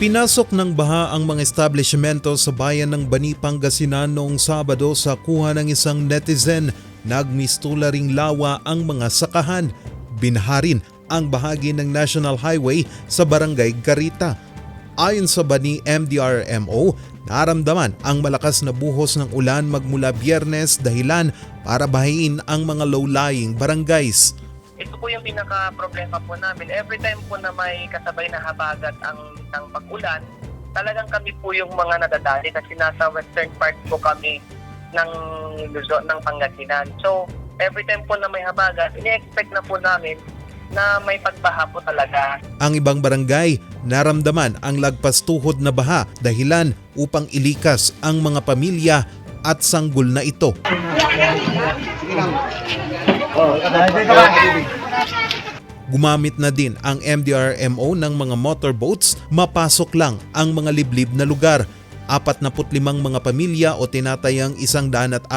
Pinasok ng baha ang mga establishmento sa bayan ng Bani, Pangasinan noong Sabado sa kuha ng isang netizen. Nagmistula ring lawa ang mga sakahan. Binaharin ang bahagi ng National Highway sa Barangay Garita. Ayon sa Bani MDRMO, naramdaman ang malakas na buhos ng ulan magmula Biyernes dahilan para bahain ang mga low-lying barangays. Ito po yung pinaka-problema po namin. Every time po na may kasabay na habagat ang isang pag-ulan, talagang kami po yung mga nadadali kasi nasa western part po kami ng Luzon, ng Pangasinan. So, every time po na may habagat, ini-expect na po namin na may pagbaha po talaga. Ang ibang barangay, naramdaman ang lagpas tuhod na baha dahilan upang ilikas ang mga pamilya at sanggol na ito. Gumamit na din ang MDRMO ng mga motorboats, mapasok lang ang mga liblib na lugar. 45 mga pamilya o tinatayang 140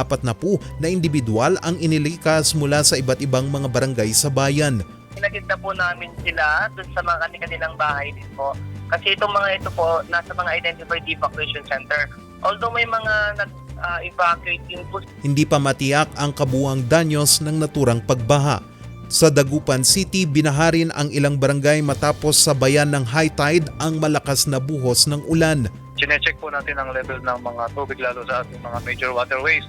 na individual ang inilikas mula sa iba't ibang mga barangay sa bayan. Pinagit na po namin sila dun sa mga kanilang bahay din po. Kasi itong mga ito po, nasa mga identified evacuation center. Although may mga nag-evacuate din po. Hindi pa matiyak ang kabuuang danyos ng naturang pagbaha. Sa Dagupan City, binaharin ang ilang barangay matapos sabayan ng high tide ang malakas na buhos ng ulan. Chinecheck po natin ang level ng mga tubig lalo sa ating mga major waterways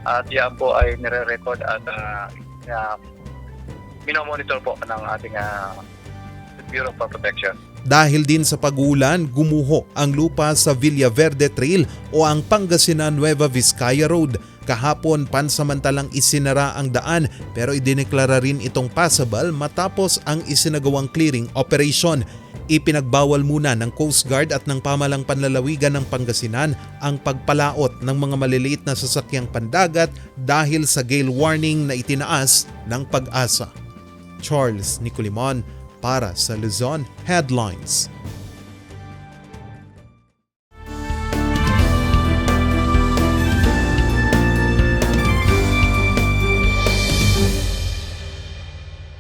at yan po ay nire-record at minomonitor po ng ating Bureau of Protection. Dahil din sa pag-ulan, gumuho ang lupa sa Villa Verde Trail o ang Pangasinan Nueva Vizcaya Road. Kahapon pansamantalang isinara ang daan pero idineklara rin itong passable matapos ang isinagawang clearing operation. Ipinagbawal muna ng Coast Guard at ng Pamalang Panlalawigan ng Pangasinan ang pagpalaot ng mga maliliit na sasakyang pandagat dahil sa gale warning na itinaas ng Pag-asa. Charles Nicolimon para sa Luzon Headlines.